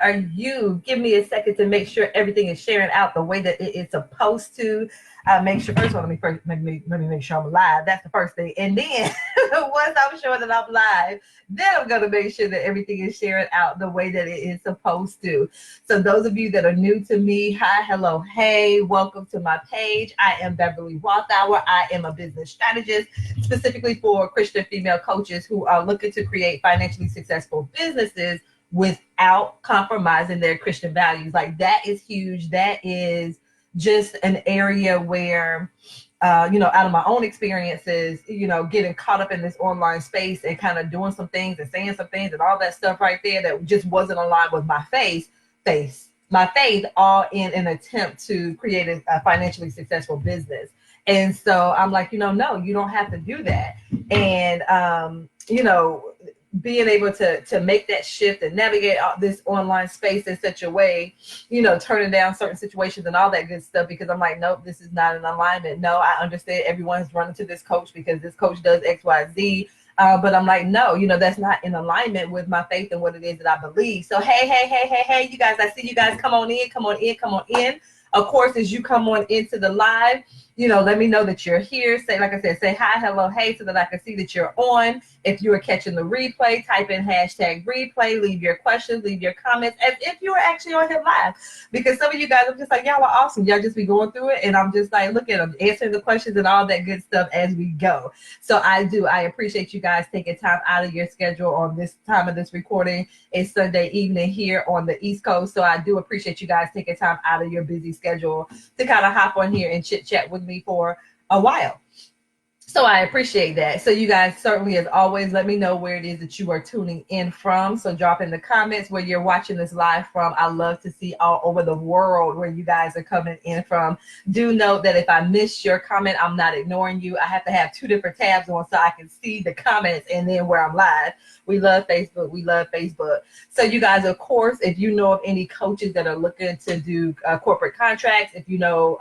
are you? Give me a second to make sure everything is sharing out the way that it's supposed to. Make sure, first of all, let me make sure I'm live. That's the first thing. And then once I'm sure that I'm live, then I'm going to make sure that everything is sharing out the way that it is supposed to. So those of you that are new to me, hi, hello, hey, welcome to my page. I am Beverly Walthour. I am a business strategist specifically for Christian female coaches who are looking to create financially successful businesses without compromising their Christian values. Like, that is huge. That is just an area where, out of my own experiences, getting caught up in this online space and kind of doing some things and saying some things and all that stuff right there that just wasn't aligned with my faith, all in an attempt to create a financially successful business. And so I'm like, no, you don't have to do that. And, being able to make that shift and navigate this online space in such a way, turning down certain situations and all that good stuff, because I'm like, nope, this is not in alignment. No, I understand everyone's running to this coach because this coach does X, Y, Z. But I'm like, no, that's not in alignment with my faith and what it is that I believe. So, hey, you guys, I see you guys. Come on in. Of course, as you come on into the live, let me know that you're here. Say hi, hello, hey, so that I can see that you're on. If you are catching the replay, type in #replay, leave your questions, leave your comments, as if you were actually on here live. Because some of you guys, I'm just like, y'all are awesome. Y'all just be going through it. And I'm just like, look at them, answering the questions and all that good stuff as we go. So I appreciate you guys taking time out of your schedule on this time of this recording. It's Sunday evening here on the East Coast. So I do appreciate you guys taking time out of your busy schedule to kind of hop on here and chit chat with me for a while. So I appreciate that. So you guys, certainly, as always, let me know where it is that you are tuning in from. So drop in the comments where you're watching this live from. I love to see all over the world where you guys are coming in from. Do note that if I miss your comment, I'm not ignoring you. I have to have 2 different tabs on so I can see the comments and then where I'm live. We love Facebook. So you guys, of course, if you know of any coaches that are looking to do corporate contracts, if you know,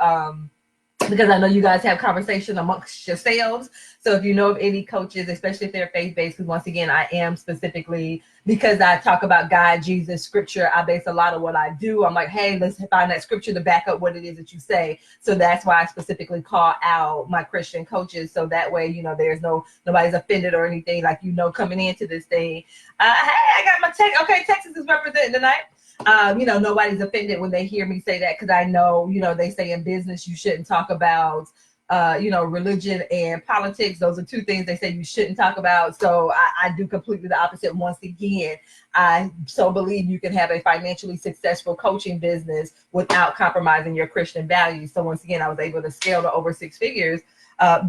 because I know you guys have conversation amongst yourselves. So if you know of any coaches, especially if they're faith-based, because once again, I am specifically, because I talk about God, Jesus, scripture, I base a lot of what I do. I'm like, hey, let's find that scripture to back up what it is that you say. So that's why I specifically call out my Christian coaches. So that way, there's nobody's offended or anything, like, coming into this thing. Hey, I got my text. Okay, Texas is representing tonight. Nobody's offended when they hear me say that, because I know, they say in business you shouldn't talk about, religion and politics. Those are 2 things they say you shouldn't talk about. So I do completely the opposite. Once again, I so believe you can have a financially successful coaching business without compromising your Christian values. So once again, I was able to scale to over 6 figures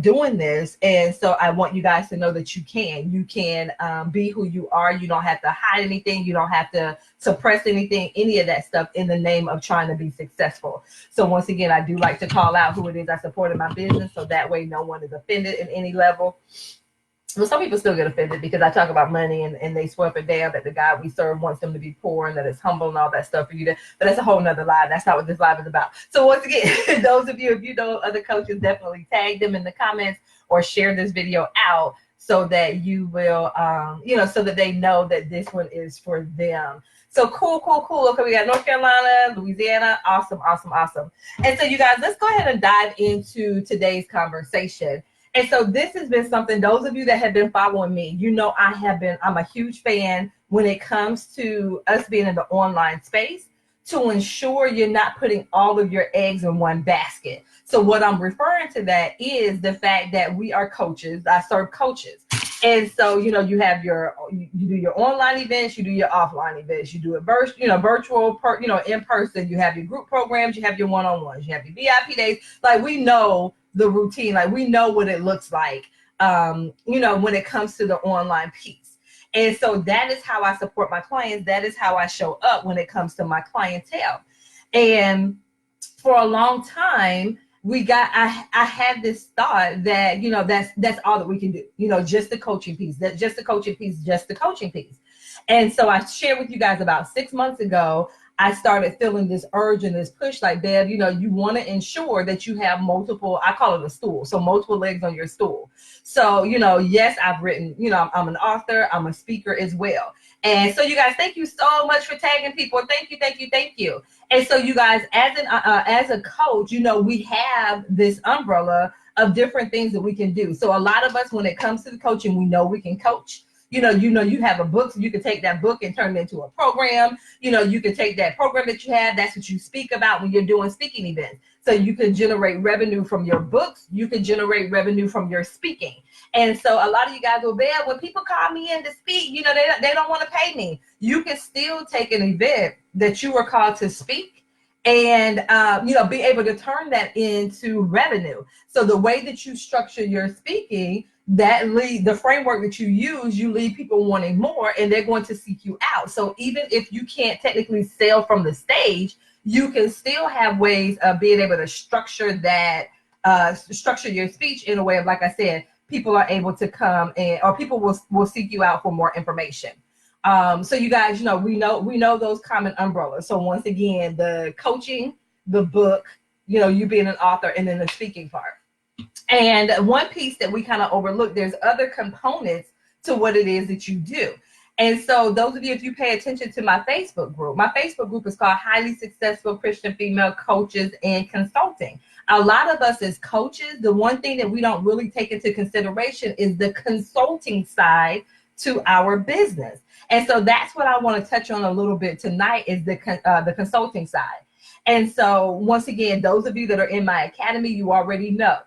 doing this. And so I want you guys to know that you can be who you are. You don't have to hide anything. You don't have to suppress anything, any of that stuff, in the name of trying to be successful. So once again, I do like to call out who it is I support in my business, so that way no one is offended in any level. Well, some people still get offended because I talk about money and they swear up and down that the God we serve wants them to be poor and that it's humble and all that stuff for you to, but that's a whole nother live. That's not what this live is about. So once again, those of you, if you know other coaches, definitely tag them in the comments or share this video out so that you will, so that they know that this one is for them. So cool. Okay, we got North Carolina, Louisiana. Awesome. And so you guys, let's go ahead and dive into today's conversation. And so this has been something, those of you that have been following me, I'm a huge fan when it comes to us being in the online space, to ensure you're not putting all of your eggs in one basket. So what I'm referring to that is the fact that we are coaches. I serve coaches. And so, you do your online events, you do your offline events, you do it virtual, in person, you have your group programs, you have your one-on-ones, you have your VIP days. Like, we know the routine, like we know what it looks like, when it comes to the online piece. And so that is how I support my clients. That is how I show up when it comes to my clientele. And for a long time, I had this thought that, that's all that we can do, just the coaching piece, just the coaching piece. And so I shared with you guys about 6 months ago, I started feeling this urge and this push like, Bev, you know, you want to ensure that you have multiple, I call it a stool, so multiple legs on your stool. So, you know, yes, I've written, you know, I'm an author, I'm a speaker as well. And so you guys, thank you so much for tagging people. Thank you, thank you, thank you. And so you guys, as a coach, you know, we have this umbrella of different things that we can do. So a lot of us, when it comes to the coaching, we know we can coach. You know, you have a book, so you can take that book and turn it into a program. You know, you can take that program that you have, that's what you speak about when you're doing speaking events. So you can generate revenue from your books, you can generate revenue from your speaking. And so a lot of you guys will be, when people call me in to speak, you know, they don't want to pay me. You can still take an event that you were called to speak and you know, be able to turn that into revenue. So the way that you structure your speaking, the framework that you use, you leave people wanting more, and they're going to seek you out. So even if you can't technically sell from the stage, you can still have ways of being able to structure that, structure your speech in a way of, like I said, people are able to come and, or people will seek you out for more information. So you guys, you know, we know those common umbrellas. So once again, the coaching, the book, you know, you being an author, and then the speaking part. And one piece that we kind of overlook, there's other components to what it is that you do. And so those of you, if you pay attention to my Facebook group is called Highly Successful Christian Female Coaches and Consulting. A lot of us as coaches, the one thing that we don't really take into consideration is the consulting side to our business. And so that's what I want to touch on a little bit tonight, is the consulting side. And so once again, those of you that are in my academy, you already know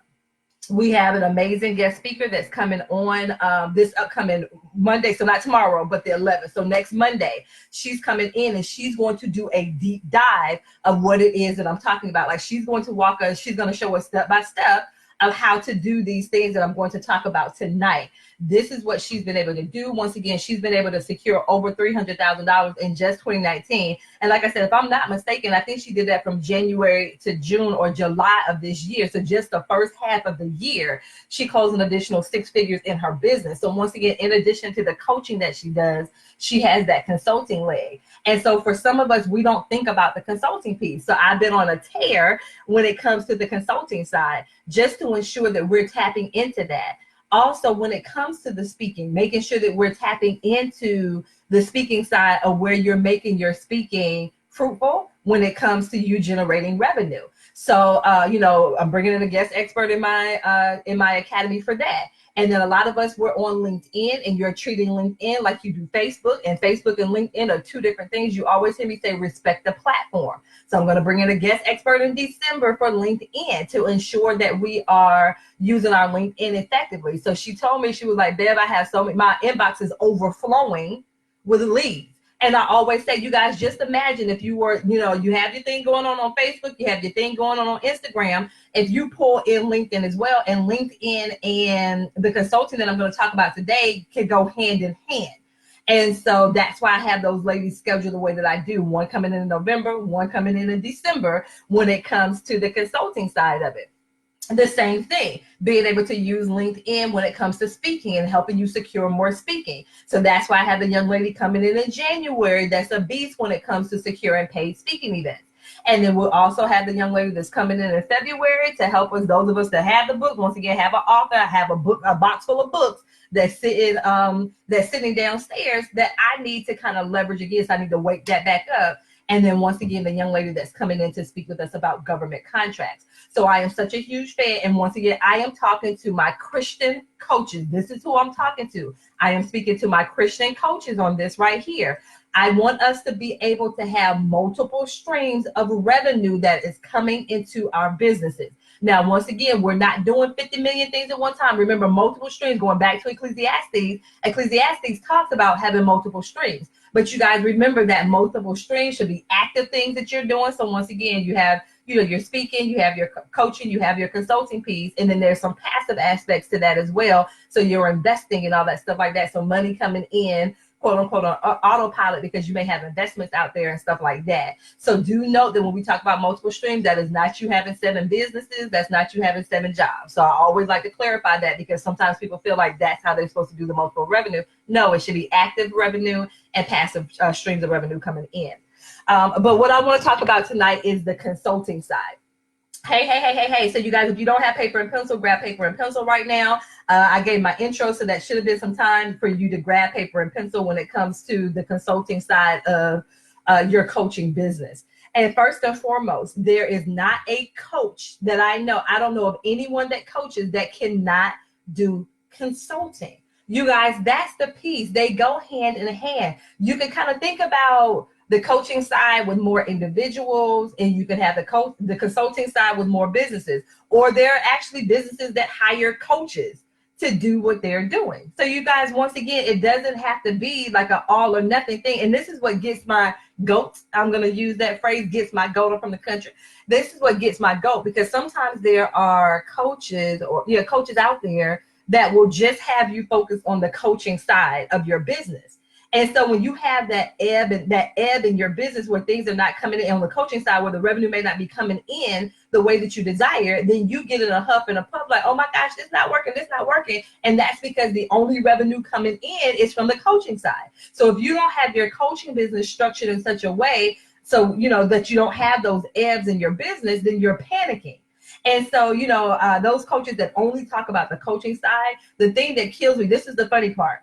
we have an amazing guest speaker that's coming on this upcoming Monday. So not tomorrow, but the 11th. So next Monday, she's coming in and she's going to do a deep dive of what it is that I'm talking about. Like, she's going to walk us, she's going to show us step by step of how to do these things that I'm going to talk about tonight. This is what she's been able to do. Once again, she's been able to secure over $300,000 in just 2019. And like I said, if I'm not mistaken, I think she did that from January to June or July of this year. So just the first half of the year, she closed an additional 6 figures in her business. So once again, in addition to the coaching that she does, she has that consulting leg. And so for some of us, we don't think about the consulting piece. So I've been on a tear when it comes to the consulting side, just to ensure that we're tapping into that. Also, when it comes to the speaking, making sure that we're tapping into the speaking side of where you're making your speaking fruitful when it comes to you generating revenue. So, you know, I'm bringing in a guest expert in my academy for that. And then a lot of us, we're on LinkedIn, and you're treating LinkedIn like you do Facebook. And Facebook and LinkedIn are two different things. You always hear me say respect the platform. So I'm going to bring in a guest expert in December for LinkedIn to ensure that we are using our LinkedIn effectively. So she told me, she was like, Bev, I have so many, my inbox is overflowing with leads. And I always say, you guys, just imagine if you were, you know, you have your thing going on Facebook, you have your thing going on Instagram. If you pull in LinkedIn as well, and LinkedIn and the consulting that I'm going to talk about today can go hand in hand. And so that's why I have those ladies scheduled the way that I do. One coming in November, one coming in December when it comes to the consulting side of it. The same thing, being able to use LinkedIn when it comes to speaking and helping you secure more speaking. So that's why I have the young lady coming in January that's a beast when it comes to securing paid speaking events. And then we'll also have the young lady that's coming in February to help us, those of us that have the book. Once again, have an author, have a box full of books that's sitting downstairs that I need to kind of leverage again. So I need to wake that back up. And then once again, the young lady that's coming in to speak with us about government contracts. So I am such a huge fan. And once again, I am talking to my Christian coaches. This is who I'm talking to. I am speaking to my Christian coaches on this right here. I want us to be able to have multiple streams of revenue that is coming into our businesses. Now, once again, we're not doing 50 million things at one time. Remember, multiple streams, going back to Ecclesiastes. Ecclesiastes talks about having multiple streams. But you guys remember that multiple streams should be active things that you're doing. So once again, you have, you know, your speaking, you have your coaching, you have your consulting piece, and then there's some passive aspects to that as well. So you're investing and all that stuff like that. So money coming in, quote unquote, on autopilot, because you may have investments out there and stuff like that. So do note that when we talk about multiple streams, that is not you having 7 businesses. That's not you having 7 jobs. So I always like to clarify that, because sometimes people feel like that's how they're supposed to do the multiple revenue. No, it should be active revenue and passive streams of revenue coming in. But what I want to talk about tonight is the consulting side. Hey. So you guys, if you don't have paper and pencil, grab paper and pencil right now. I gave my intro, so that should have been some time for you to grab paper and pencil when it comes to the consulting side of your coaching business. And first and foremost, there is not a coach that I don't know of anyone that coaches that cannot do consulting. You guys, that's the piece. They go hand in hand. You can kind of think about the coaching side with more individuals, and you can have the consulting side with more businesses, or there are actually businesses that hire coaches to do what they're doing. So you guys, once again, it doesn't have to be like an all or nothing thing. And this is what gets my goat. I'm going to use that phrase, gets my goat from the country. This is what gets my goat, because sometimes there are coaches coaches out there that will just have you focus on the coaching side of your business. And so when you have that ebb in your business where things are not coming in on the coaching side, where the revenue may not be coming in the way that you desire, then you get in a huff and a puff like, oh my gosh, this not working. And that's because the only revenue coming in is from the coaching side. So if you don't have your coaching business structured in such a way, so that you don't have those ebbs in your business, then you're panicking. And so, those coaches that only talk about the coaching side, the thing that kills me, this is the funny part.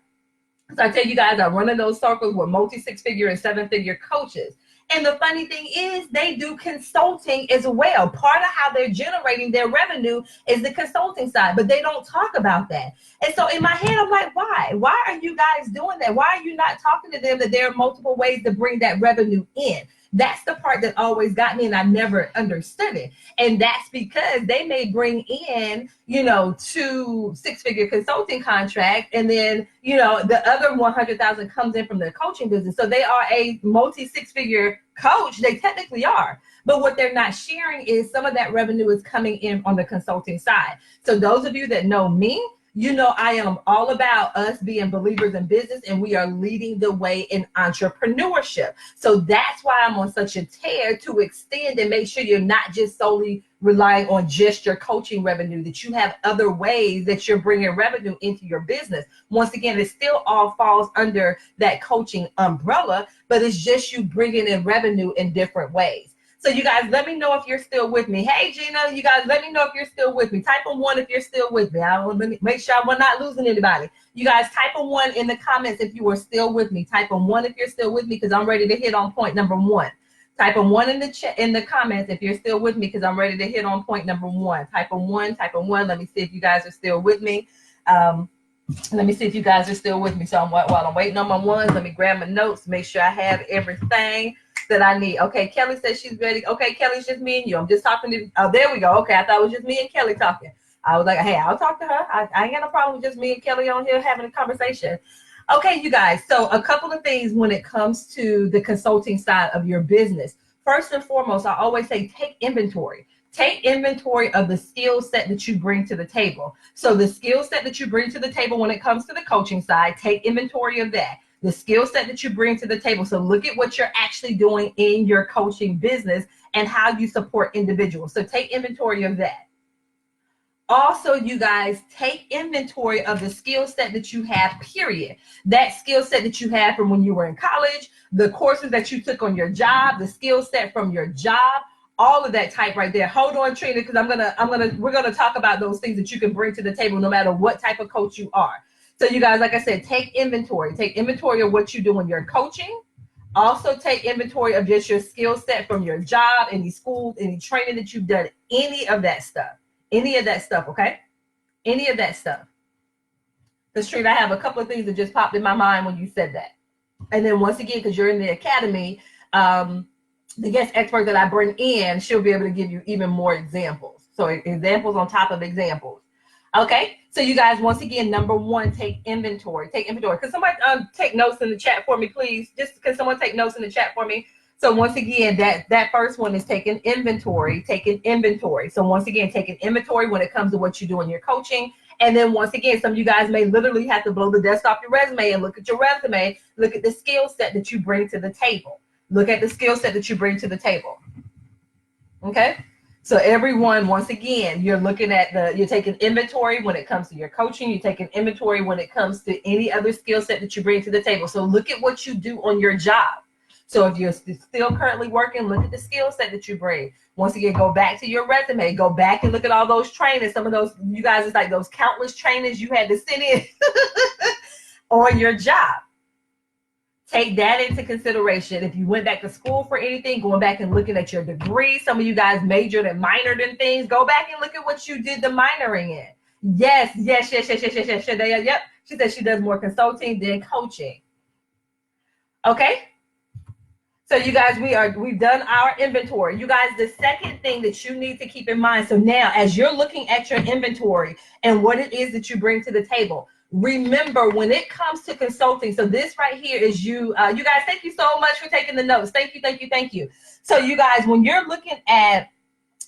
So I tell you guys, I run in those circles with multi-six-figure and seven-figure coaches. And the funny thing is they do consulting as well. Part of how they're generating their revenue is the consulting side, but they don't talk about that. And so in my head, I'm like, why? Why are you guys doing that? Why are you not talking to them that there are multiple ways to bring that revenue in? That's the part that always got me, and I never understood it. And that's because they may bring in, 2 six-figure consulting contracts, and then, the other 100,000 comes in from their coaching business. So they are a multi-six-figure coach. They technically are. But what they're not sharing is some of that revenue is coming in on the consulting side. So those of you that know me, I am all about us being believers in business, and we are leading the way in entrepreneurship. So that's why I'm on such a tear to extend and make sure you're not just solely relying on just your coaching revenue, that you have other ways that you're bringing revenue into your business. Once again, it still all falls under that coaching umbrella, but it's just you bringing in revenue in different ways. So you guys, let me know if you're still with me. Hey, Gina, you guys, let me know if you're still with me. Type a 1 if you're still with me. I want to make sure I'm not losing anybody. You guys, type a 1 in the comments if you are still with me. Type a 1 if you're still with me, because I'm ready to hit on point number 1. Type a 1 in the chat, in the comments if you're still with me, because I'm ready to hit on point number 1. Type a 1. Let me see if you guys are still with me. Let me see if you guys are still with me. So while I'm waiting on my ones, let me grab my notes, make sure I have everything that I need. Okay, Kelly says she's ready. Okay, Kelly, it's just me and you. I'm just talking to, oh, there we go. Okay, I thought it was just me and Kelly talking. I was like, hey, I'll talk to her. I ain't got no problem with just me and Kelly on here having a conversation. Okay, you guys, so a couple of things when it comes to the consulting side of your business. First and foremost, I always say take inventory. Take inventory of the skill set that you bring to the table. So the skill set that you bring to the table when it comes to the coaching side, take inventory of that. The skill set that you bring to the table. So look at what you're actually doing in your coaching business and how you support individuals. So take inventory of that. Also, you guys, take inventory of the skill set that you have, period. That skill set that you had from when you were in college, the courses that you took on your job, the skill set from your job, all of that type right there. Hold on, Trina, because we're gonna talk about those things that you can bring to the table no matter what type of coach you are. So you guys, like I said, take inventory. Take inventory of what you do in your coaching. Also take inventory of just your skill set from your job, any schools, any training that you've done, any of that stuff. Any of that stuff, okay? Any of that stuff. Because Trina, I have a couple of things that just popped in my mind when you said that. And then once again, because you're in the academy, the guest expert that I bring in, she'll be able to give you even more examples. So examples on top of examples. Okay, so you guys, once again, number 1, take inventory. Take inventory. Could somebody take notes in the chat for me, please? Just can someone take notes in the chat for me? So once again, that first one is taking inventory. Taking inventory. So once again, taking inventory when it comes to what you do in your coaching. And then once again, some of you guys may literally have to blow the dust off your resume and look at your resume. Look at the skill set that you bring to the table. Look at the skill set that you bring to the table. Okay? So everyone, once again, you're looking at you're taking inventory when it comes to your coaching. You're taking inventory when it comes to any other skill set that you bring to the table. So look at what you do on your job. So if you're still currently working, look at the skill set that you bring. Once again, go back to your resume, go back and look at all those trainings. Some of those, you guys, it's like those countless trainings you had to send in on your job. Take that into consideration. If you went back to school for anything, going back and looking at your degree. Some of you guys majored and minored in things. Go back and look at what you did the minoring in. Yes. Yep. She said she does more consulting than coaching. Okay. So you guys, we've done our inventory. You guys, the second thing that you need to keep in mind. So now, as you're looking at your inventory and what it is that you bring to the table, remember when it comes to consulting. So this right here is you. You guys, thank you so much for taking the notes. Thank you. So you guys, when you're looking at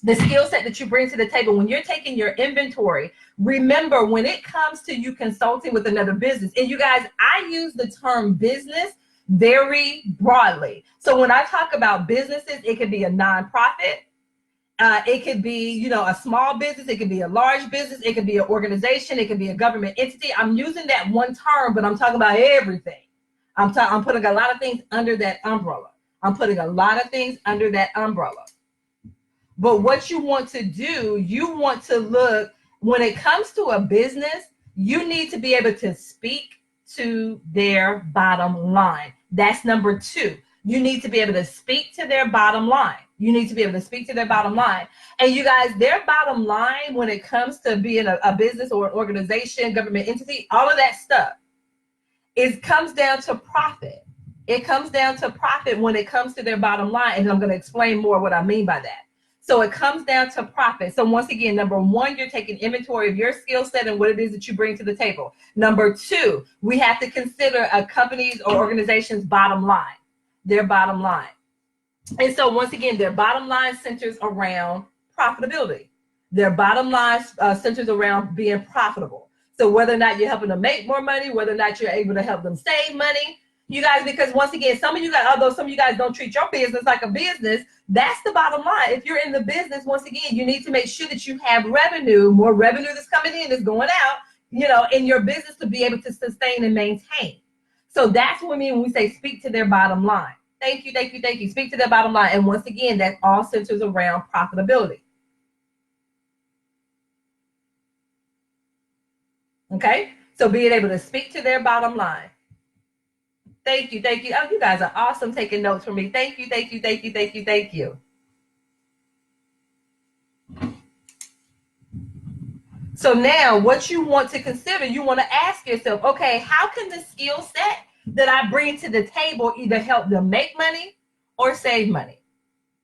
the skill set that you bring to the table, when you're taking your inventory, remember when it comes to you consulting with another business, and you guys, I use the term business very broadly. So when I talk about businesses, it could be a nonprofit. It could be, a small business. It could be a large business. It could be an organization. It could be a government entity. I'm using that one term, but I'm talking about everything. I'm putting a lot of things under that umbrella. But what you want to do, you want to look, when it comes to a business, you need to be able to speak to their bottom line. That's number 2. You need to be able to speak to their bottom line. And you guys, their bottom line when it comes to being a business or an organization, government entity, all of that stuff, comes down to profit. It comes down to profit when it comes to their bottom line. And I'm going to explain more what I mean by that. So it comes down to profit. So once again, number 1, you're taking inventory of your skill set and what it is that you bring to the table. Number 2, we have to consider a company's or organization's bottom line, their bottom line. And so once again, their bottom line centers around profitability. Their bottom line centers around being profitable. So whether or not you're helping them make more money, whether or not you're able to help them save money, you guys, because once again, although some of you guys don't treat your business like a business, that's the bottom line. If you're in the business, once again, you need to make sure that you have revenue, more revenue that's coming in, that's going out, in your business to be able to sustain and maintain. So that's what we mean when we say speak to their bottom line. Thank you. Speak to their bottom line. And once again, that all centers around profitability. Okay? So being able to speak to their bottom line. Thank you. Oh, you guys are awesome taking notes for me. Thank you. So now what you want to consider, you want to ask yourself, okay, how can the skill set that I bring to the table either help them make money or save money?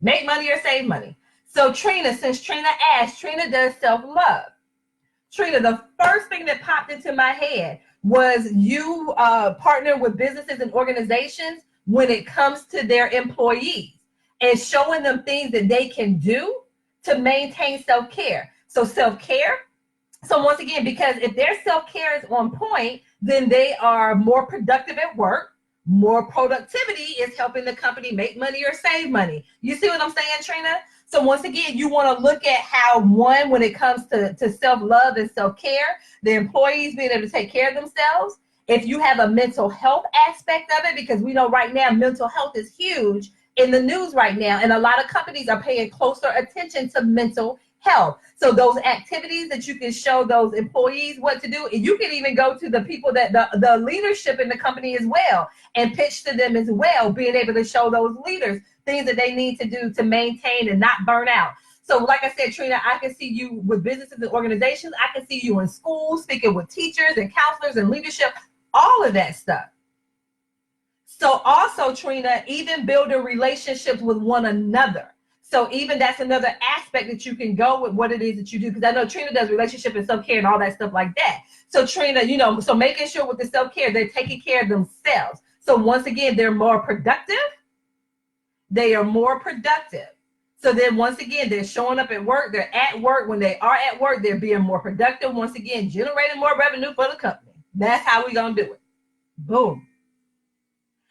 Make money or save money. So Trina, since Trina asked, Trina does self-love. Trina, the first thing that popped into my head was you partner with businesses and organizations when it comes to their employees and showing them things that they can do to maintain self-care. So self-care. So once again, because if their self-care is on point, then they are more productive at work. More productivity is helping the company make money or save money. You see what I'm saying, Trina? So once again, you want to look at how when it comes to self-love and self-care, the employees being able to take care of themselves. If you have a mental health aspect of it, because we know right now mental health is huge in the news right now, and a lot of companies are paying closer attention to mental health. So those activities that you can show those employees what to do, and you can even go to the people that the leadership in the company as well and pitch to them as well, being able to show those leaders things that they need to do to maintain and not burn out. So like I said, Trina, I can see you with businesses and organizations. I can see you in schools, speaking with teachers and counselors and leadership, all of that stuff. So also, Trina, even building relationships with one another. So even that's another aspect that you can go with what it is that you do. Because I know Trina does relationship and self-care and all that stuff like that. So Trina, so making sure with the self-care, they're taking care of themselves. So once again, they're more productive. They are more productive. So then once again, they're showing up at work. They're at work. When they are at work, they're being more productive. Once again, generating more revenue for the company. That's how we're going to do it. Boom.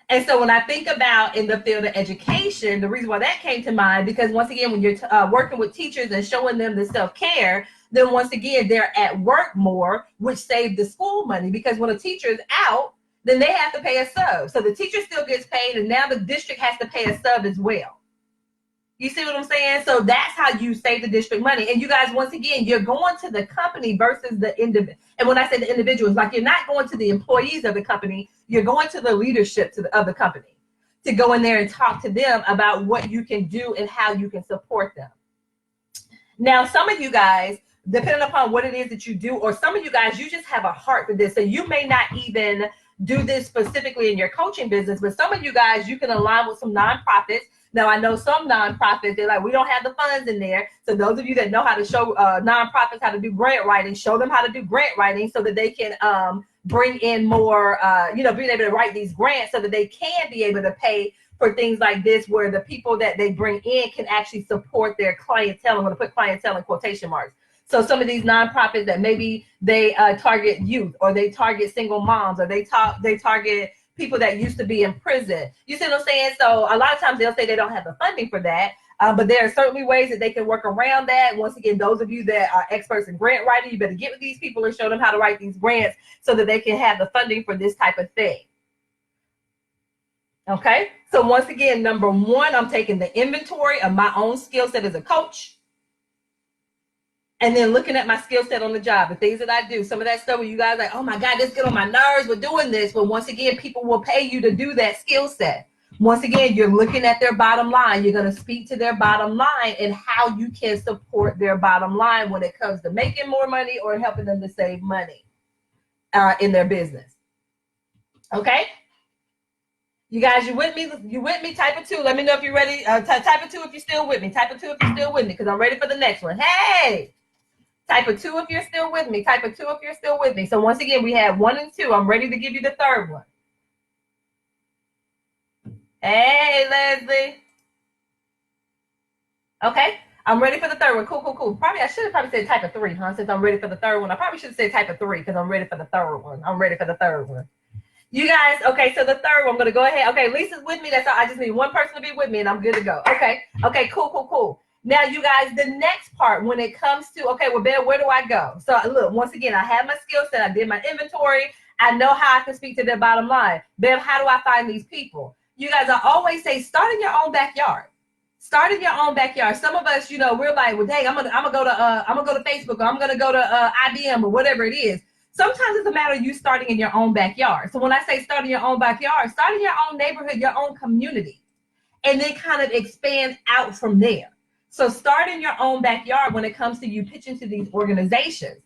And so when I think about in the field of education, the reason why that came to mind, because once again, when you're working with teachers and showing them the self-care, then once again, they're at work more, which saves the school money. Because when a teacher is out, then they have to pay a sub. So the teacher still gets paid, and now the district has to pay a sub as well. You see what I'm saying? So that's how you save the district money. And you guys, once again, you're going to the company versus the individual. And when I say the individuals, like, you're not going to the employees of the company, you're going to the leadership of the company to go in there and talk to them about what you can do and how you can support them. Now, some of you guys, depending upon what it is that you do, or some of you guys, you just have a heart for this. So you may not even do this specifically in your coaching business, but some of you guys, you can align with some nonprofits. Now, I know some nonprofits, they're like, we don't have the funds in there. So those of you that know how to show nonprofits how to do grant writing, show them how to do grant writing so that they can bring in more, being able to write these grants so that they can be able to pay for things like this, where the people that they bring in can actually support their clientele. I'm going to put clientele in quotation marks. So some of these nonprofits that maybe they target youth, or they target single moms, or they target people that used to be in prison. You see what I'm saying? So a lot of times they'll say they don't have the funding for that, but there are certainly ways that they can work around that. Once again, those of you that are experts in grant writing, you better get with these people and show them how to write these grants so that they can have the funding for this type of thing. Okay, so once again, number one, I'm taking the inventory of my own skill set as a coach, and then looking at my skill set on the job, the things that I do, some of that stuff where you guys are like, oh my God, this get on my nerves with doing this. But once again, people will pay you to do that skill set. Once again, you're looking at their bottom line. You're going to speak to their bottom line and how you can support their bottom line when it comes to making more money or helping them to save money in their business. Okay? You guys, you with me? You with me? Type a 2. Let me know if you're ready. Type a 2 if you're still with me. Type a 2 if you're still with me, because I'm ready for the next one. Hey! Type a 2 if you're still with me. Type a 2 if you're still with me. So once again, we have 1 and 2. I'm ready to give you the third one. Hey, Leslie. Okay, I'm ready for the third one. Cool. I should have said type of 3, huh? Since I'm ready for the third one. I probably should have said type of 3 because I'm ready for the third one. I'm ready for the third one. You guys, okay, so the third one, I'm going to go ahead. Okay, Lisa's with me. That's all. I just need one person to be with me, and I'm good to go. Okay, cool. Now, you guys, the next part, when it comes to, okay, well, Bev, where do I go? So, look, once again, I have my skill set. I did my inventory. I know how I can speak to their bottom line. Bev, how do I find these people? You guys, I always say, start in your own backyard. Start in your own backyard. Some of us, we're like, well, dang, I'm gonna go to Facebook, or I'm gonna go to IBM, or whatever it is. Sometimes it's a matter of you starting in your own backyard. So when I say start in your own backyard, start in your own neighborhood, your own community, and then kind of expand out from there. So start in your own backyard when it comes to you pitching to these organizations.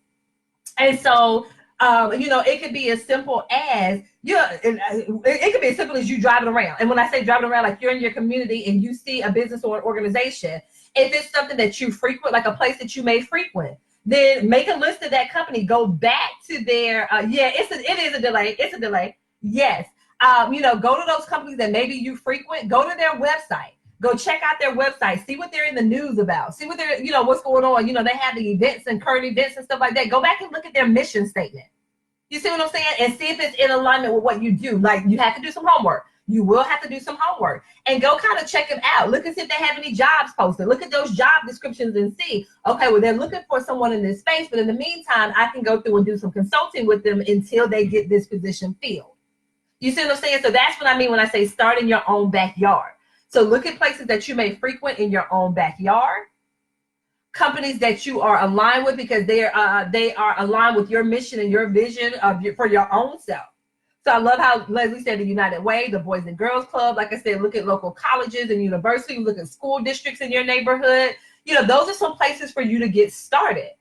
And so, it could be as simple as, it could be as simple as you driving around. And when I say driving around, like, you're in your community and you see a business or an organization, if it's something that you frequent, like a place that you may frequent, then make a list of that company. Go back to their, it is a delay. It's a delay. Yes. Go to those companies that maybe you frequent. Go to their website. Go check out their website. See what they're in the news about. See what they're, what's going on. They have the events and current events and stuff like that. Go back and look at their mission statement. You see what I'm saying? And see if it's in alignment with what you do. Like, you have to do some homework. You will have to do some homework, and go kind of check them out. Look and see if they have any jobs posted. Look at those job descriptions and see, okay, well, they're looking for someone in this space, but in the meantime, I can go through and do some consulting with them until they get this position filled. You see what I'm saying? So that's what I mean when I say start in your own backyard. So look at places that you may frequent in your own backyard, companies that you are aligned with because they are aligned with your mission and your vision for your own self. So I love how Leslie said the United Way, the Boys and Girls Club. Like I said, look at local colleges and universities, look at school districts in your neighborhood. Those are some places for you to get started.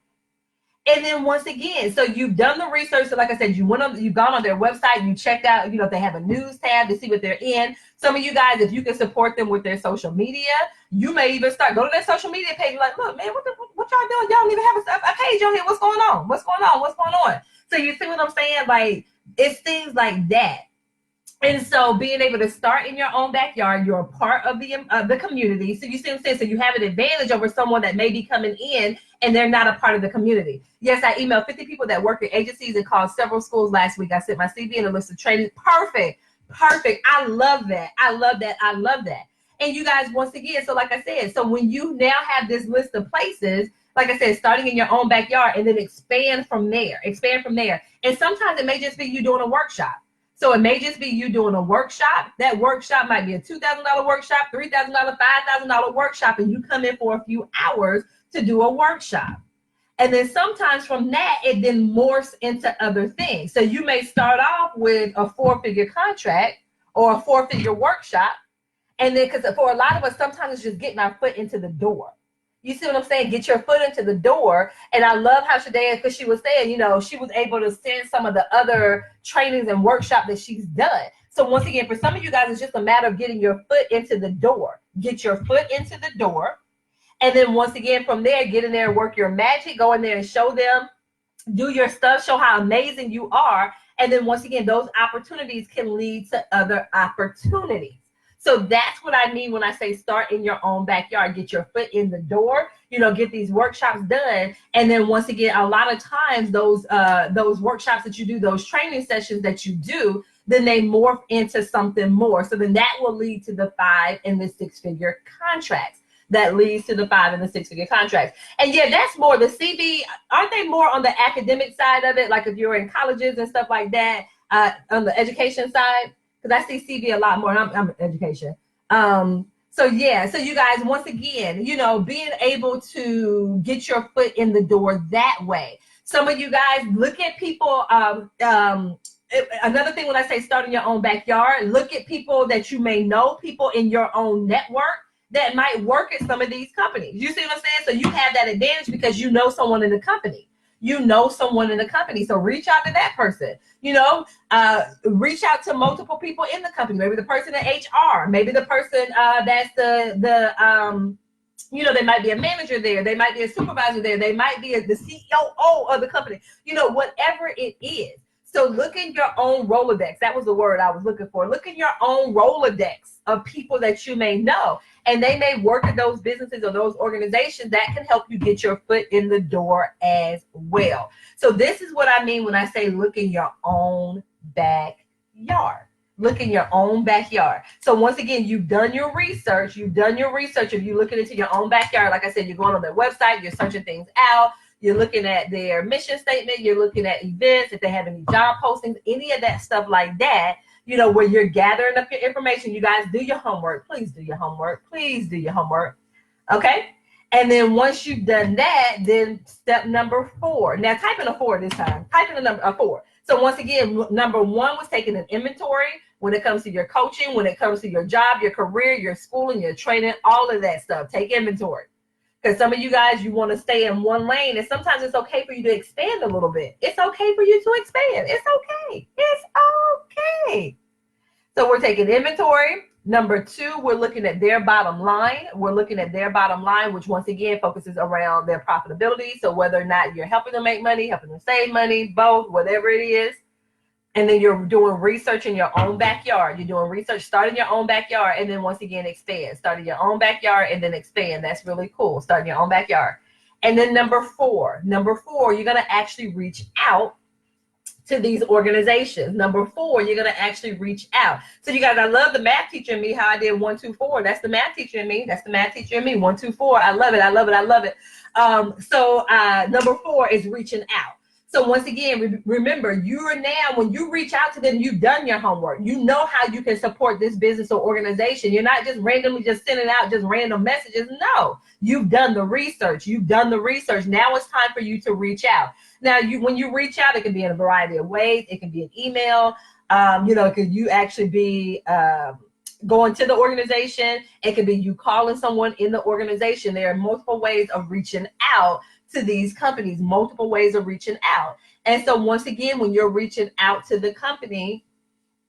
And then once again, so you've done the research. So like I said, you've gone on their website, you checked out, if they have a news tab to see what they're in. Some of you guys, if you can support them with their social media, you may even go to their social media page. Like, look, man, what y'all doing? Y'all don't even have a page on here. What's going on? So you see what I'm saying? Like, it's things like that. And so being able to start in your own backyard, you're a part of the community. So you see what I'm saying? So you have an advantage over someone that may be coming in and they're not a part of the community. Yes, I emailed 50 people that work at agencies and called several schools last week. I sent my CV and a list of training. Perfect. I love that. And you guys, once again, so like I said, so when you now have this list of places, like I said, starting in your own backyard and then expand from there. And sometimes it may just be you doing a workshop. So it may just be you doing a workshop. That workshop might be a $2,000 workshop, $3,000, $5,000 workshop, and you come in for a few hours to do a workshop. And then sometimes from that, it then morphs into other things. So you may start off with a 4-figure contract or a 4-figure workshop. And then, because for a lot of us, sometimes it's just getting our foot into the door. You see what I'm saying? Get your foot into the door. And I love how Shadea, because she was saying, you know, she was able to send some of the other trainings and workshops that she's done. So once again, for some of you guys, it's just a matter of getting your foot into the door. Get your foot into the door. And then once again, from there, get in there and work your magic. Go in there and show them. Do your stuff. Show how amazing you are. And then once again, those opportunities can lead to other opportunities. So that's what I mean when I say start in your own backyard. Get your foot in the door, you know, get these workshops done. And then once again, a lot of times those workshops that you do, those training sessions that you do, then they morph into something more. So then that will lead to the 5 and the 6-figure contracts. That leads to the 5 and the 6-figure contracts. And yeah, that's more the CB. Aren't they more on the academic side of it? Like if you're in colleges and stuff like that, on the education side? Because I see CB a lot more. I'm in education. So yeah, so you guys, once again, you know, being able to get your foot in the door that way. Some of you guys look at people. Another thing when I say start in your own backyard, look at people that you may know, people in your own network that might work at some of these companies. You see what I'm saying? So you have that advantage because you know someone in the company. You know someone in the company. So reach out to that person. You know, reach out to multiple people in the company. Maybe the person in HR. Maybe the person that's you know, they might be a manager there. They might be a supervisor there. They might be the CEO of the company. You know, whatever it is. So look in your own Rolodex. That was the word I was looking for. Look in your own Rolodex of people that you may know. And they may work at those businesses or those organizations that can help you get your foot in the door as well. So this is what I mean when I say look in your own backyard. Look in your own backyard. So once again, you've done your research. You've done your research. If you're looking into your own backyard, like I said, you're going on their website, you're searching things out. You're looking at their mission statement. You're looking at events, if they have any job postings, any of that stuff like that, you know, where you're gathering up your information. You guys do your homework. Please do your homework. Please do your homework. Okay. And then once you've done that, then step number 4. Now type in a 4 this time. Type in a 4. So once again, number 1 was taking an inventory when it comes to your coaching, when it comes to your job, your career, your schooling, your training, all of that stuff. Take inventory. Because some of you guys, you want to stay in one lane, and sometimes it's okay for you to expand a little bit. It's okay for you to expand. It's okay. It's okay. So we're taking inventory. Number 2, we're looking at their bottom line. We're looking at their bottom line, which once again focuses around their profitability. So whether or not you're helping them make money, helping them save money, both, whatever it is. And then you're doing research in your own backyard. You're doing research, start in your own backyard, and then once again, expand. Start in your own backyard and then expand. That's really cool. Start in your own backyard. And then number 4, you're going to actually reach out to these organizations. Number 4, you're going to actually reach out. So you guys, I love the math teacher in me, how I did 1, 2, 4. That's the math teacher in me. That's the math teacher in me. 1, 2, 4. I love it. I love it. I love it. So number 4 is reaching out. So once again, remember, you are now, when you reach out to them, you've done your homework. You know how you can support this business or organization. You're not just randomly just sending out just random messages. No, you've done the research. You've done the research. Now it's time for you to reach out. Now, when you reach out, it can be in a variety of ways. It can be an email. You know, could you actually be going to the organization? It could be you calling someone in the organization. There are multiple ways of reaching out to these companies, multiple ways of reaching out. And so once again, when you're reaching out to the company,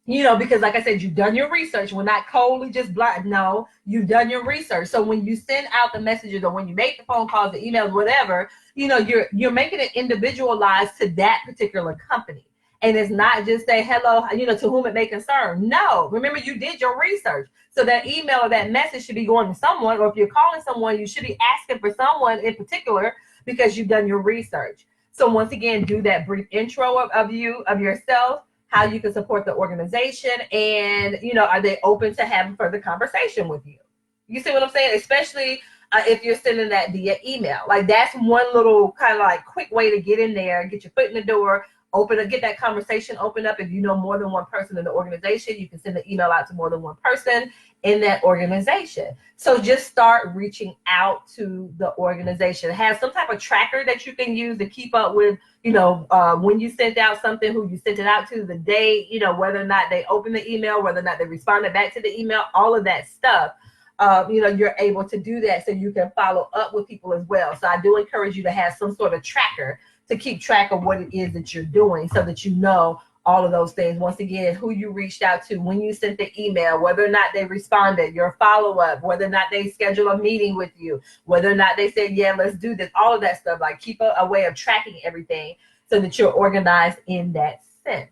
you know, because like I said, you've done your research. We're not coldly just blind. No, you've done your research. So when you send out the messages or when you make the phone calls, the emails, whatever, you know, you're making it individualized to that particular company. And it's not just say, hello, you know, to whom it may concern. No, remember, you did your research. So that email or that message should be going to someone, or if you're calling someone, you should be asking for someone in particular because you've done your research. So once again, do that brief intro of yourself, how you can support the organization, and, you know, are they open to having further conversation with you? You see what I'm saying? Especially if you're sending that via email. Like, that's one little kind of like quick way to get in there, get your foot in the door, get that conversation open up. If you know more than one person in the organization, you can send an email out to more than one person in that organization. So just start reaching out to the organization. Have some type of tracker that you can use to keep up with, when you sent out something, who you sent it out to, the date, whether or not they opened the email, whether or not they responded back to the email, all of that stuff. You're able to do that so you can follow up with people as well. So I do encourage you to have some sort of tracker to keep track of what it is that you're doing so that you know all of those things. Once again, who you reached out to, when you sent the email, whether or not they responded, your follow-up, whether or not they schedule a meeting with you, whether or not they said, yeah, let's do this, all of that stuff. Like keep a way of tracking everything so that you're organized in that sense.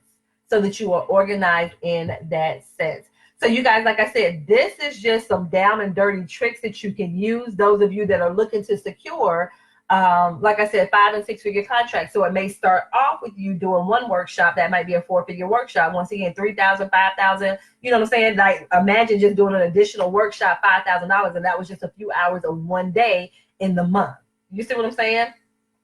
So you guys, like I said, this is just some down and dirty tricks that you can use. Those of you that are looking to secure, like I said, 5- and 6-figure contracts. So it may start off with you doing one workshop that might be a 4-figure workshop. Once again, $3,000, $5,000. You know what I'm saying? Like imagine just doing an additional workshop, $5,000, and that was just a few hours of one day in the month. You see what I'm saying?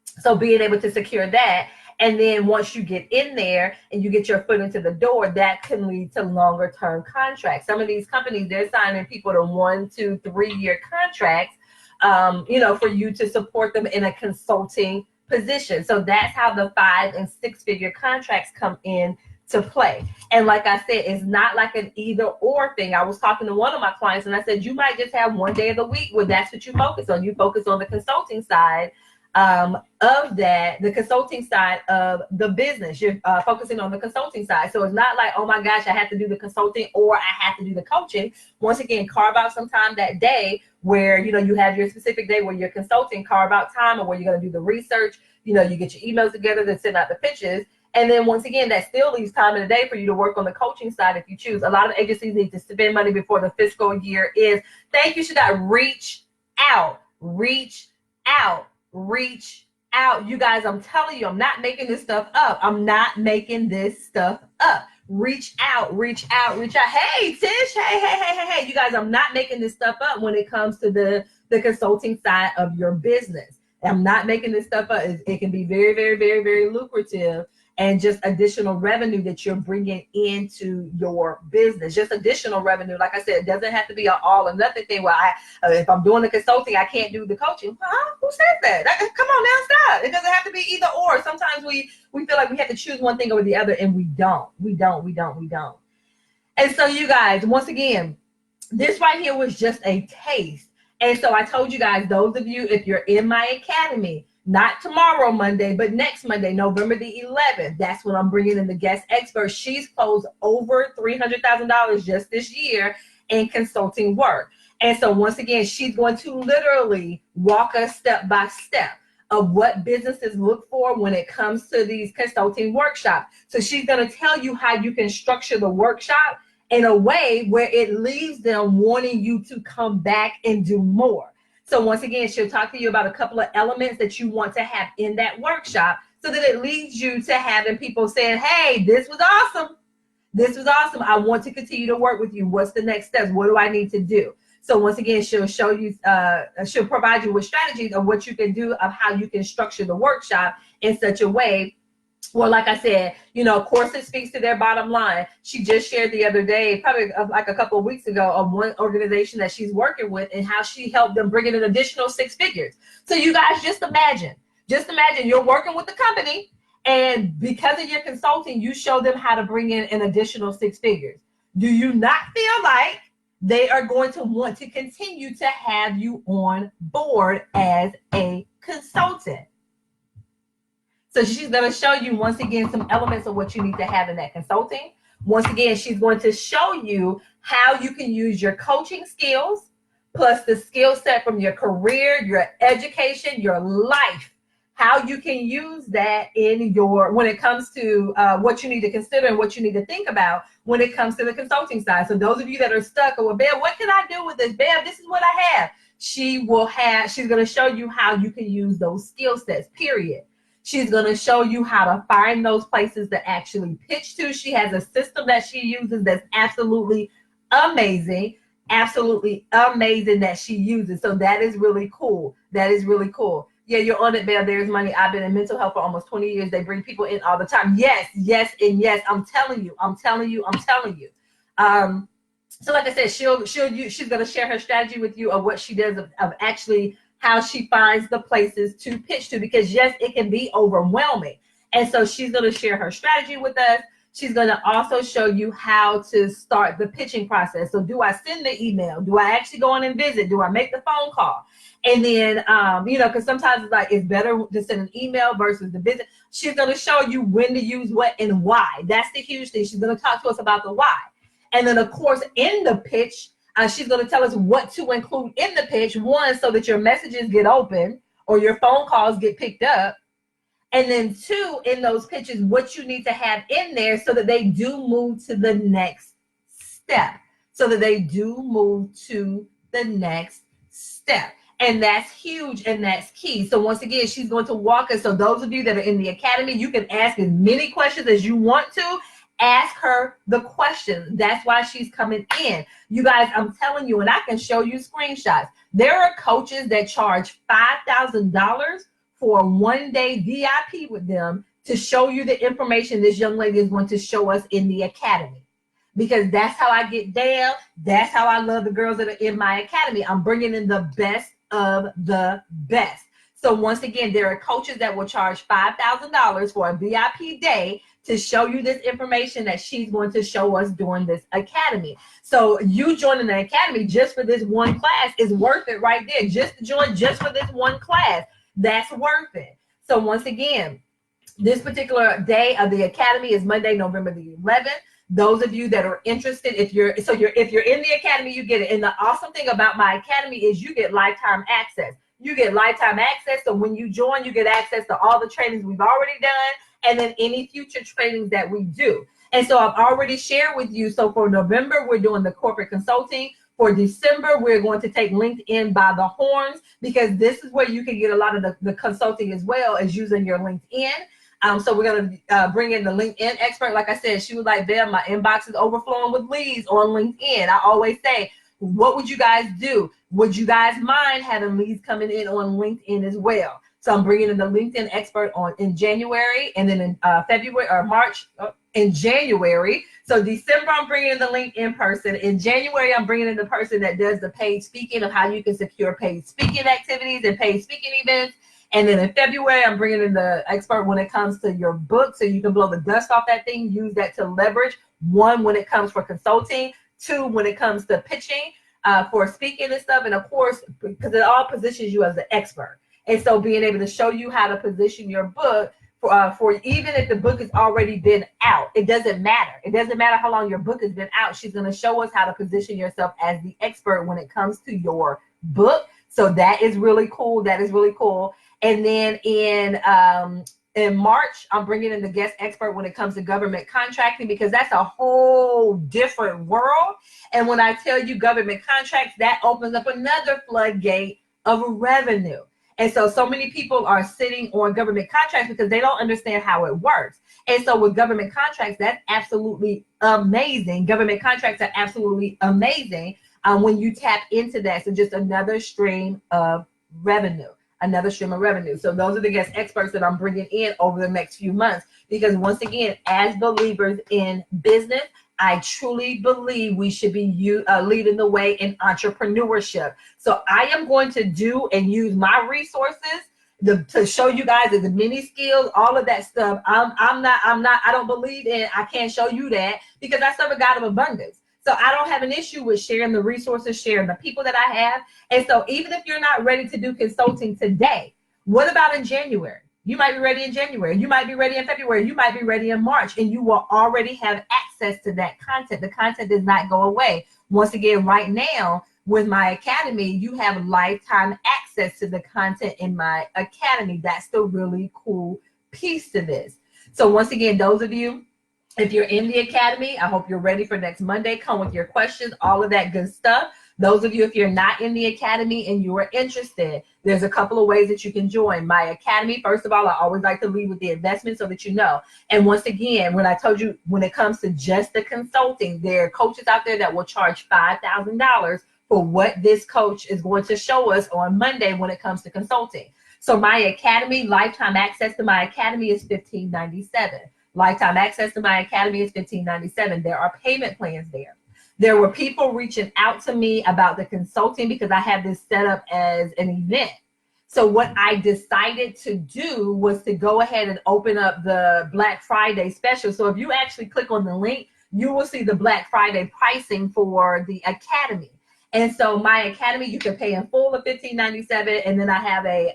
So being able to secure that. And then once you get in there and you get your foot into the door, that can lead to longer term contracts. Some of these companies, they're signing people to 1, 2, 3-year contracts, for you to support them in a consulting position. So that's how the 5- and 6-figure contracts come in to play. And like I said, it's not like an either or thing. I was talking to one of my clients and I said, you might just have one day of the week where that's what you focus on. You focus on the consulting side of that, the consulting side of the business. You're focusing on the consulting side. So it's not like, oh my gosh, I have to do the consulting or I have to do the coaching. Once again, carve out some time that day where, you have your specific day where you're consulting, carve out time, or where you're going to do the research, you get your emails together to send out the pitches. And then once again, that still leaves time in the day for you to work on the coaching side if you choose. A lot of agencies need to spend money before the fiscal year is. Thank you, Shadad. Reach out. You guys, I'm telling you, I'm not making this stuff up. Reach out. Hey, Tish. Hey. You guys, I'm not making this stuff up when it comes to the consulting side of your business. I'm not making this stuff up. It can be very, very, very, very lucrative and just additional revenue that you're bringing into your business. Just additional revenue. Like I said, it doesn't have to be an all or nothing thing where if I'm doing the consulting, I can't do the coaching. Huh? Who said that? Come on now, stop. It doesn't have to be either or. Sometimes we feel like we have to choose one thing over the other, and we don't. And so you guys, once again, this right here was just a taste. And so I told you guys, those of you, if you're in my academy, not tomorrow, Monday, but next Monday, November the 11th, that's when I'm bringing in the guest expert. She's closed over $300,000 just this year in consulting work. And so once again, she's going to literally walk us step by step of what businesses look for when it comes to these consulting workshops. So she's going to tell you how you can structure the workshop in a way where it leaves them wanting you to come back and do more. So once again, she'll talk to you about a couple of elements that you want to have in that workshop so that it leads you to having people saying, hey, this was awesome. I want to continue to work with you. What's the next steps? What do I need to do? So once again, she'll show you, she'll provide you with strategies of what you can do, of how you can structure the workshop in such a way. Well, like I said, of course, it speaks to their bottom line. She just shared the other day, probably like a couple of weeks ago, of one organization that she's working with and how she helped them bring in an additional 6 figures. So you guys, just imagine you're working with the company, and because of your consulting, you show them how to bring in an additional 6 figures. Do you not feel like they are going to want to continue to have you on board as a consultant? So she's going to show you, once again, some elements of what you need to have in that consulting. Once again, she's going to show you how you can use your coaching skills, plus the skill set from your career, your education, your life, how you can use that in when it comes to what you need to consider and what you need to think about when it comes to the consulting side. So those of you that are stuck, well, Bev, what can I do with this? Bev, this is what I have. She's going to show you how you can use those skill sets, period. She's going to show you how to find those places to actually pitch to. She has a system that she uses that's absolutely amazing that she uses. So that is really cool. Yeah, you're on it, Belle. There's money. I've been in mental health for almost 20 years. They bring people in all the time. Yes, yes, and yes. I'm telling you. So like I said, she's gonna share her strategy with you of what she does of actually how she finds the places to pitch to, because yes, it can be overwhelming. And so she's gonna share her strategy with us. She's gonna also show you how to start the pitching process. So do I send the email? Do I actually go on and visit? Do I make the phone call? And then because sometimes it's like it's better to send an email versus the visit. She's gonna show you when to use what and why. That's the huge thing. She's gonna talk to us about the why. And then, of course, in the pitch, she's going to tell us what to include in the pitch. One, so that your messages get open or your phone calls get picked up. And then two, in those pitches, what you need to have in there so that they do move to the next step. And that's huge and that's key. So once again, she's going to walk us. So those of you that are in the academy, you can ask as many questions as you want to. Ask her the questions. That's why she's coming in. You guys, I'm telling you, and I can show you screenshots. There are coaches that charge $5,000 for a one-day VIP with them to show you the information this young lady is going to show us in the academy. Because that's how I get down. That's how I love the girls that are in my academy. I'm bringing in the best of the best. So once again, there are coaches that will charge $5,000 for a VIP day to show you this information that she's going to show us during this academy. So you joining the academy just for this one class is worth it right there. Just to join just for this one class, that's worth it. So once again, this particular day of the academy is Monday, November the 11th. Those of you that are interested, if you're in the academy, you get it. And the awesome thing about my academy is you get lifetime access. You get lifetime access. So when you join, you get access to all the trainings we've already done and then any future trainings that we do. And so I've already shared with you. So for November, we're doing the corporate consulting. For December, we're going to take LinkedIn by the horns, because this is where you can get a lot of the consulting as well as using your LinkedIn. So we're going to bring in the LinkedIn expert. Like I said, she was like, "Belle, my inbox is overflowing with leads on LinkedIn." I always say, what would you guys do? Would you guys mind having leads coming in on LinkedIn as well? So I'm bringing in the LinkedIn expert in January, and then in February or March in January. So December, I'm bringing in the LinkedIn person. In January, I'm bringing in the person that does the paid speaking, of how you can secure paid speaking activities and paid speaking events. And then in February, I'm bringing in the expert when it comes to your book, so you can blow the dust off that thing, use that to leverage. One, when it comes for consulting. Two, when it comes to pitching for speaking and stuff. And of course, because it all positions you as an expert. And so being able to show you how to position your book for even if the book has already been out, it doesn't matter. It doesn't matter how long your book has been out. She's going to show us how to position yourself as the expert when it comes to your book. So that is really cool. And then in March, I'm bringing in the guest expert when it comes to government contracting, because that's a whole different world. And when I tell you government contracts, that opens up another floodgate of revenue. And so many people are sitting on government contracts because they don't understand how it works. And so with government contracts, that's absolutely amazing. Government contracts are absolutely amazing when you tap into that. So just another stream of revenue. So those are the guest experts that I'm bringing in over the next few months, because once again, as believers in business, I truly believe we should be leading the way in entrepreneurship. So I am going to do and use my resources to show you guys the many skills, all of that stuff. I don't believe in, I can't show you that, because I serve a God of abundance. So I don't have an issue with sharing the resources, sharing the people that I have. And so even if you're not ready to do consulting today, what about in January? You might be ready in January. You might be ready in February. You might be ready in March, and you will already have access to that content. The content does not go away. Once again, right now with my academy, you have lifetime access to the content in my academy. That's the really cool piece to this. So once again, those of you, if you're in the academy, I hope you're ready for next Monday. Come with your questions, all of that good stuff. Those of you, if you're not in the academy and you are interested, there's a couple of ways that you can join my academy. First of all, I always like to lead with the investment so that you know. And once again, when I told you, when it comes to just the consulting, there are coaches out there that will charge $5,000 for what this coach is going to show us on Monday when it comes to consulting. So my academy, lifetime access to my academy is $15.97. Lifetime access to my academy is $15.97. There are payment plans there. There were people reaching out to me about the consulting because I have this set up as an event. So what I decided to do was to go ahead and open up the Black Friday special. So if you actually click on the link, you will see the Black Friday pricing for the academy. And so my academy, you can pay in full of $15.97, and then I have a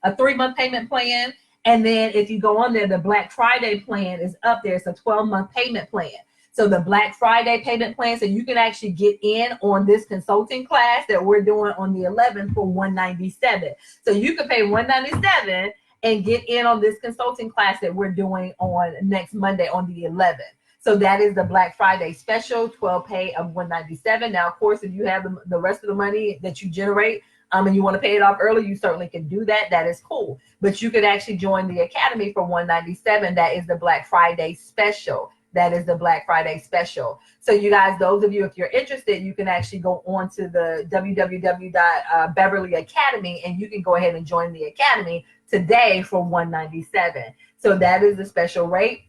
3-month payment plan. And then if you go on there, the Black Friday plan is up there. It's a 12-month payment plan. So the Black Friday payment plan, so you can actually get in on this consulting class that we're doing on the 11th for $197. So you can pay $197 and get in on this consulting class that we're doing on next Monday on the 11th. So that is the Black Friday special, 12 pay of $197. Now, of course, if you have the rest of the money that you generate and you want to pay it off early, you certainly can do that. That is cool. But you could actually join the academy for $197. That is the Black Friday special. That is the Black Friday special. So you guys, those of you, if you're interested, you can actually go on to the www.Beverly Academy, and you can go ahead and join the academy today for $197. So that is the special rate.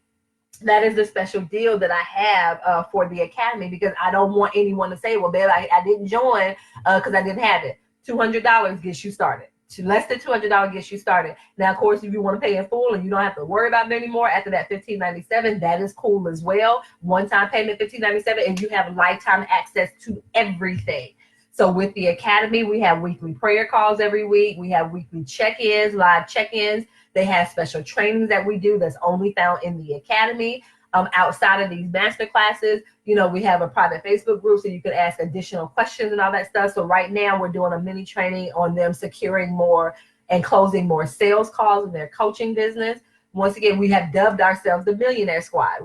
That is the special deal that I have for the academy, because I don't want anyone to say, well, babe, I didn't join because I didn't have it. $200 gets you started. Less than $200 gets you started. Now, of course, if you want to pay in full and you don't have to worry about it anymore after that $15.97, that is cool as well. One-time payment $15.97, and you have lifetime access to everything. So with the academy, we have weekly prayer calls every week. We have weekly check-ins, live check-ins. They have special trainings that we do that's only found in the academy. Outside of these master classes, we have a private Facebook group so you can ask additional questions and all that stuff. So right now we're doing a mini training on them securing more and closing more sales calls in their coaching business. Once again, we have dubbed ourselves the Millionaire Squad.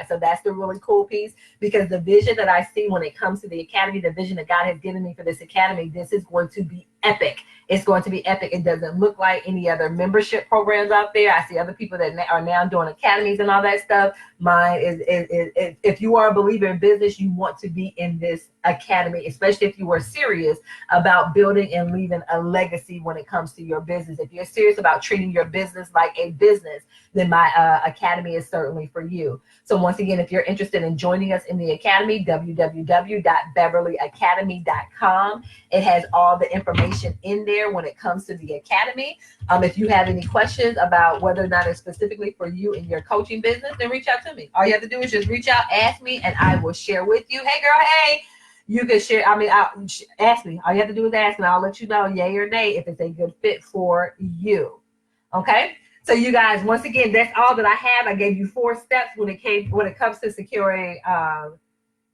So that's the really cool piece, because the vision that I see when it comes to the academy, the vision that God has given me for this academy, this is going to be epic. It's going to be epic. It doesn't look like any other membership programs out there. I see other people that are now doing academies and all that stuff. Mine is if you are a believer in business, you want to be in this academy, especially if you are serious about building and leaving a legacy when it comes to your business. If you're serious about treating your business like a business, then my academy is certainly for you. So once again, if you're interested in joining us in the academy, www.beverlyacademy.com. It has all the information in there when it comes to the academy. If you have any questions about whether or not it's specifically for you in your coaching business, then reach out to me. All you have to do is just reach out, ask me, and I will share with you. Hey, girl, hey. You can share, ask me. All you have to do is ask me. I'll let you know, yay or nay, if it's a good fit for you. Okay? So you guys, once again, that's all that I have. I gave you 4 steps when it comes to securing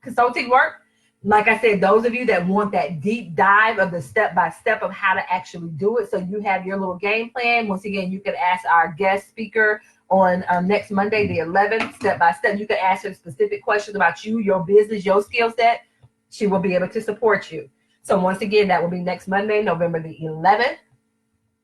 consulting work. Like I said, those of you that want that deep dive of the step-by-step of how to actually do it, so you have your little game plan. Once again, you can ask our guest speaker on next Monday, the 11th, step-by-step. You can ask her specific questions about you, your business, your skill set. She will be able to support you. So once again, that will be next Monday, November the 11th.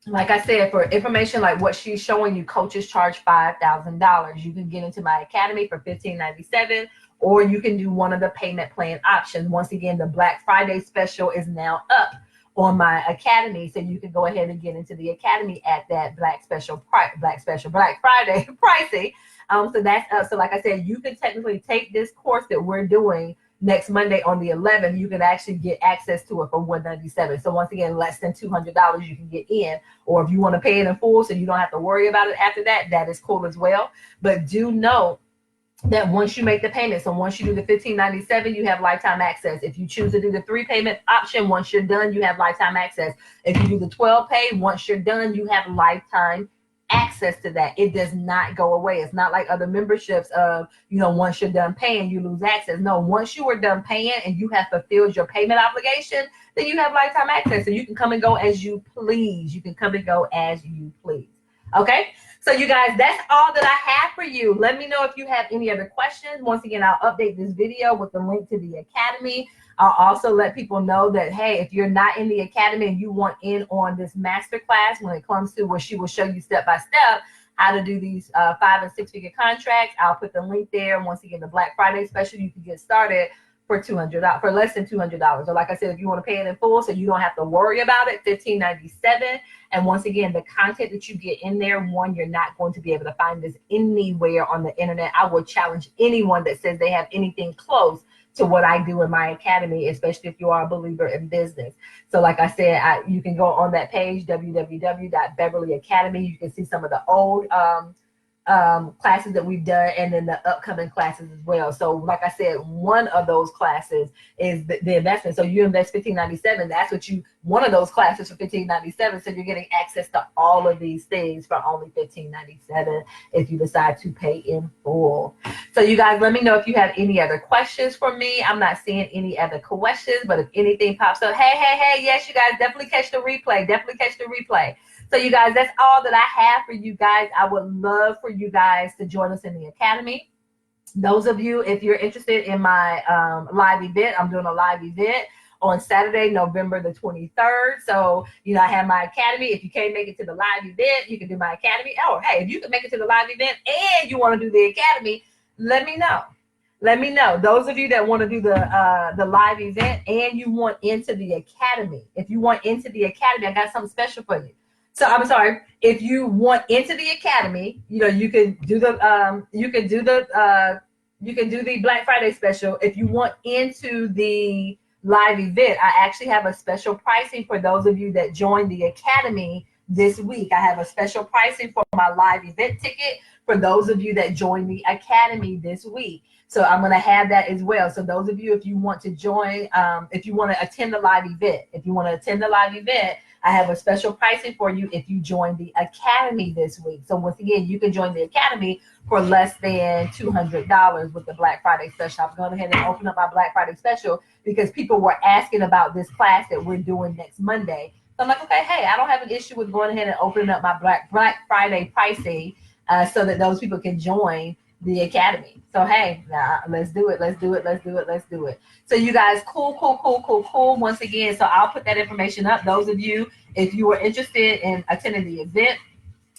Like I said, for information like what she's showing you, coaches charge $5,000. You can get into my academy for $15.97, or you can do one of the payment plan options. Once again, the Black Friday special is now up on my academy, so you can go ahead and get into the academy at that Black Friday pricing. So that's up. So like I said, you can technically take this course that we're doing next Monday on the 11th. You can actually get access to it for $197. So once again, less than $200 you can get in. Or if you want to pay it in full so you don't have to worry about it after that, that is cool as well. But do know that once you make the payment, so once you do the $15.97, you have lifetime access. If you choose to do the 3 payment option, once you're done, you have lifetime access. If you do the 12 pay, once you're done, you have lifetime access to that. It does not go away. It's not like other memberships of, once you're done paying, you lose access. No, once you are done paying and you have fulfilled your payment obligation, then you have lifetime access. So you can come and go as you please. Okay? So you guys, that's all that I have for you. Let me know if you have any other questions. Once again, I'll update this video with the link to the academy. I'll also let people know that, hey, if you're not in the academy and you want in on this masterclass when it comes to where she will show you step-by-step how to do these 5- and 6-figure contracts, I'll put the link there. Once again, the Black Friday special, you can get started for $200, for less than $200. Or like I said, if you want to pay it in full so you don't have to worry about it, $15.97. And once again, the content that you get in there, one, you're not going to be able to find this anywhere on the internet. I will challenge anyone that says they have anything close to what I do in my academy, especially if you are a believer in business. So like I said, you can go on that page, www.beverly Academy. You can see some of the old classes that we've done, and then the upcoming classes as well. So like I said, one of those classes is the investment. So you invest $15.97. That's what one of those classes for $15.97. So you're getting access to all of these things for only $15.97 if you decide to pay in full. So you guys, let me know if you have any other questions for me. I'm not seeing any other questions, but if anything pops up, hey, yes, you guys, definitely catch the replay. So you guys, that's all that I have for you guys. I would love for you guys to join us in the academy. Those of you, if you're interested in my live event, I'm doing a live event on Saturday, November the 23rd. So, I have my academy. If you can't make it to the live event, you can do my academy. Or, hey, if you can make it to the live event and you want to do the academy, let me know. Let me know. Those of you that want to do the live event and you want into the academy, if you want into the academy, I got something special for you. So I'm sorry, if you want into the academy, you can do the Black Friday special. If you want into the live event, I actually have a special pricing for those of you that join the academy this week. I have a special pricing for my live event ticket for those of you that join the academy this week. So I'm going to have that as well. So those of you, if you want to join, if you want to attend the live event, I have a special pricing for you if you join the academy this week. So once again, you can join the academy for less than $200 with the Black Friday special. I'm going ahead and open up my Black Friday special because people were asking about this class that we're doing next Monday. So I'm like, okay, hey, I don't have an issue with going ahead and opening up my Black Friday pricing so that those people can join the academy. So hey, let's do it. So you guys, cool. Once again, so I'll put that information up. Those of you, if you are interested in attending the event,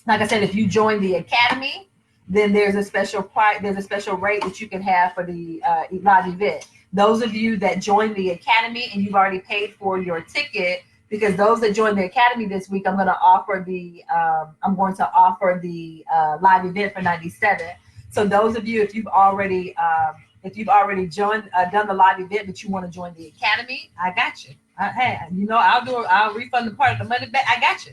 like I said, if you join the academy, then there's a special rate that you can have for the live event. Those of you that join the academy and you've already paid for your ticket, because those that join the academy this week, I'm going to offer the live event for $97. So those of you, if you've already joined, done the live event, but you want to join the academy, I got you. I'll refund the part of the money back. I got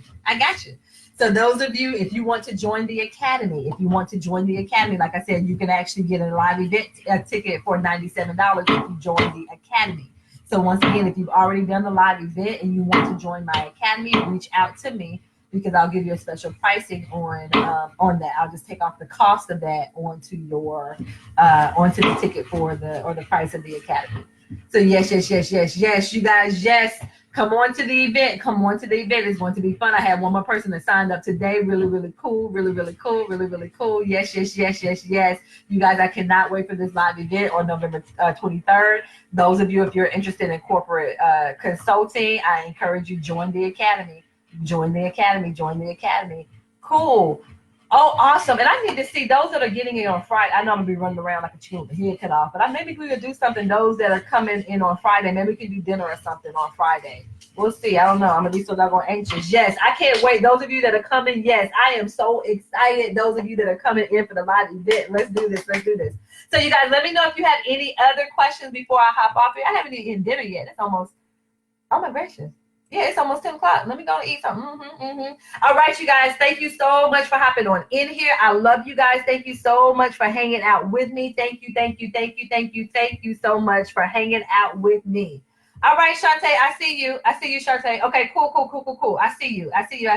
you. So those of you, if you want to join the academy, like I said, you can actually get a live event ticket for $97 if you join the academy. So once again, if you've already done the live event and you want to join my academy, reach out to me, because I'll give you a special pricing on that. I'll just take off the cost of that onto the ticket for the price of the academy. So yes, you guys, yes. Come on to the event. It's going to be fun. I have one more person that signed up today. Really cool. Yes. You guys, I cannot wait for this live event on November 23rd. Those of you, if you're interested in corporate consulting, I encourage you, join the academy. Cool. Oh, awesome. And I need to see those that are getting it on Friday. I know I'm going to be running around like a chicken with the head cut off, but maybe we could do something. Those that are coming in on Friday, maybe we can do dinner or something on Friday. We'll see. I don't know. I'm going to be so doggone anxious. Yes, I can't wait. Those of you that are coming, yes, I am so excited. Those of you that are coming in for the live event, let's do this. So you guys, let me know if you have any other questions before I hop off here. I haven't eaten dinner yet. It's almost, oh my gracious. Yeah, it's almost 10 o'clock. Let me go and eat something. All right, you guys. Thank you so much for hopping on in here. I love you guys. Thank you so much for hanging out with me. Thank you so much for hanging out with me. All right, Shantae, I see you, Shantae. Okay, cool. I see you. Okay, you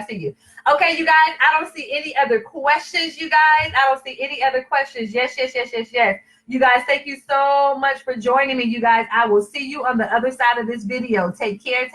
guys, I don't see any other questions, you guys. Yes. You guys, thank you so much for joining me, you guys. I will see you on the other side of this video. Take care.